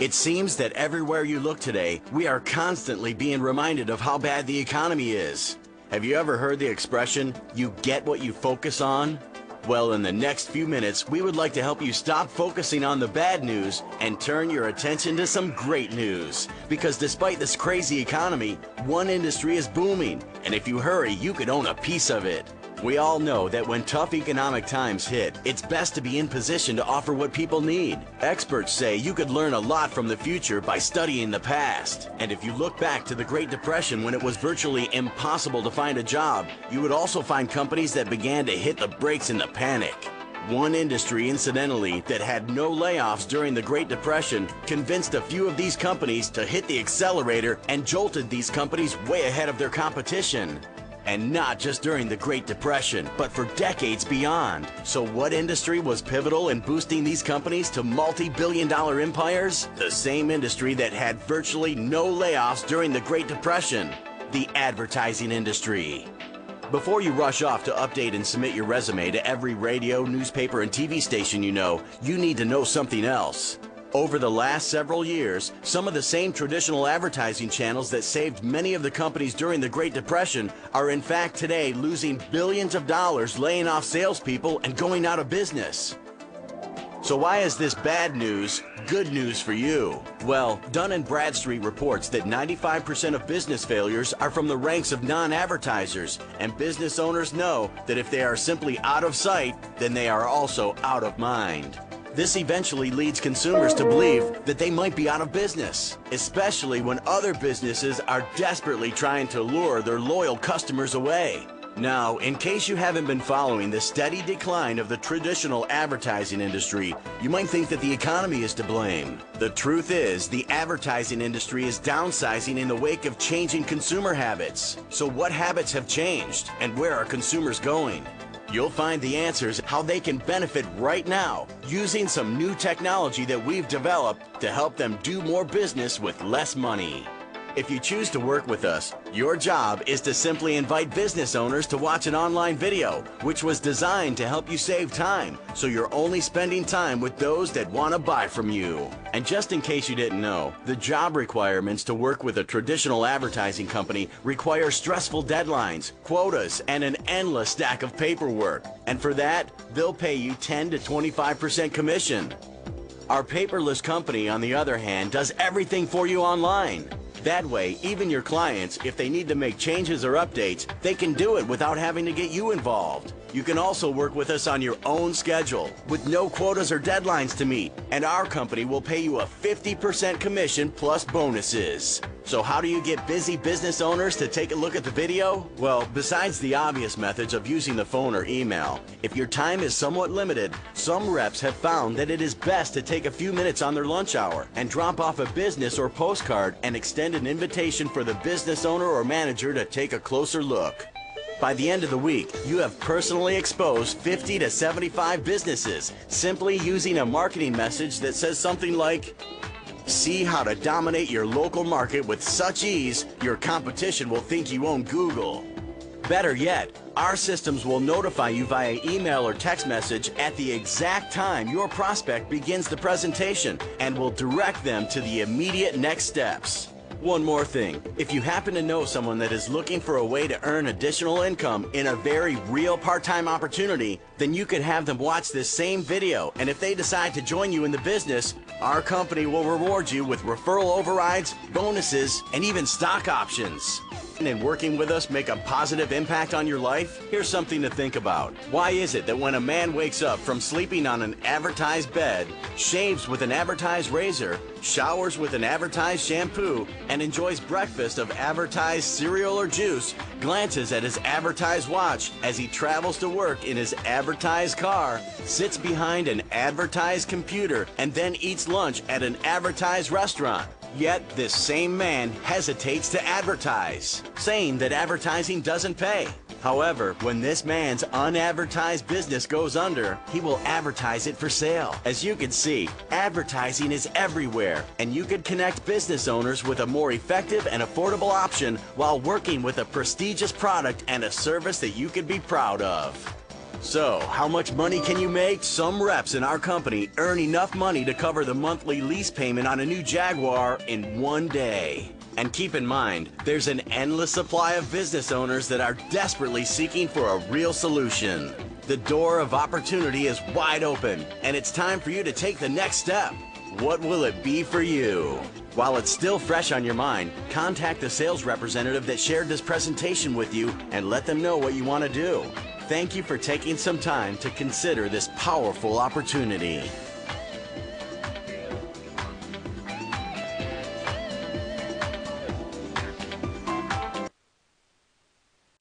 It seems that everywhere you look today, we are constantly being reminded of how bad the economy is. Have you ever heard the expression, you get what you focus on? Well, in the next few minutes, we would like to help you stop focusing on the bad news and turn your attention to some great news. Because despite this crazy economy, one industry is booming, and if you hurry, you could own a piece of it. We all know that when tough economic times hit, it's best to be in position to offer what people need. Experts say you could learn a lot from the future by studying the past. And if you look back to the Great Depression when it was virtually impossible to find a job, you would also find companies that began to hit the brakes in the panic. One industry, incidentally, that had no layoffs during the Great Depression convinced a few of these companies to hit the accelerator and jolted these companies way ahead of their competition. And not just during the Great Depression, but for decades beyond. So what industry was pivotal in boosting these companies to multi-billion-dollar empires? The same industry that had virtually no layoffs during the Great Depression, the advertising industry. Before you rush off to update and submit your resume to every radio, newspaper, and TV station you need to know something else. Over the last several years, some of the same traditional advertising channels that saved many of the companies during the Great Depression are in fact today losing billions of dollars, laying off salespeople and going out of business. So why is this bad news good news for you? Well, Dun & Bradstreet reports that 95% of business failures are from the ranks of non-advertisers, and business owners know that if they are simply out of sight, then they are also out of mind. This eventually leads consumers to believe that they might be out of business, especially when other businesses are desperately trying to lure their loyal customers away. Now, in case you haven't been following the steady decline of the traditional advertising industry, you might think that the economy is to blame. The truth is, the advertising industry is downsizing in the wake of changing consumer habits. So what habits have changed, and where are consumers going? You'll find the answers how they can benefit right now using some new technology that we've developed to help them do more business with less money. If you choose to work with us, your job is to simply invite business owners to watch an online video, which was designed to help you save time, so you're only spending time with those that want to buy from you. And just in case you didn't know, the job requirements to work with a traditional advertising company require stressful deadlines, quotas, and an endless stack of paperwork. And for that, they'll pay you 10 to 25% commission. Our paperless company, on the other hand, does everything for you online. That way, even your clients, if they need to make changes or updates, they can do it without having to get you involved. You can also work with us on your own schedule, with no quotas or deadlines to meet, and our company will pay you a 50% commission plus bonuses. So how do you get busy business owners to take a look at the video? Well, besides the obvious methods of using the phone or email, if your time is somewhat limited, some reps have found that it is best to take a few minutes on their lunch hour and drop off a business or postcard and extend an invitation for the business owner or manager to take a closer look. By the end of the week, you have personally exposed 50 to 75 businesses simply using a marketing message that says something like, "See how to dominate your local market with such ease, your competition will think you own Google." Better yet, our systems will notify you via email or text message at the exact time your prospect begins the presentation and will direct them to the immediate next steps. One more thing, if you happen to know someone that is looking for a way to earn additional income in a very real part-time opportunity, then you could have them watch this same video, and if they decide to join you in the business, our company will reward you with referral overrides, bonuses, and even stock options. And working with us make a positive impact on your life? Here's something to think about. Why is it that when a man wakes up from sleeping on an advertised bed, shaves with an advertised razor, showers with an advertised shampoo, and enjoys breakfast of advertised cereal or juice, glances at his advertised watch as he travels to work in his advertised car, sits behind an advertised computer, and then eats lunch at an advertised restaurant? Yet this same man hesitates to advertise, saying that advertising doesn't pay. However, when this man's unadvertised business goes under, he will advertise it for sale. As you can see, advertising is everywhere, and you could connect business owners with a more effective and affordable option while working with a prestigious product and a service that you could be proud of. So, how much money can you make? Some reps in our company earn enough money to cover the monthly lease payment on a new Jaguar in one day. And keep in mind, there's an endless supply of business owners that are desperately seeking for a real solution. The door of opportunity is wide open, and it's time for you to take the next step. What will it be for you? While it's still fresh on your mind, contact the sales representative that shared this presentation with you and let them know what you want to do. Thank you for taking some time to consider this powerful opportunity.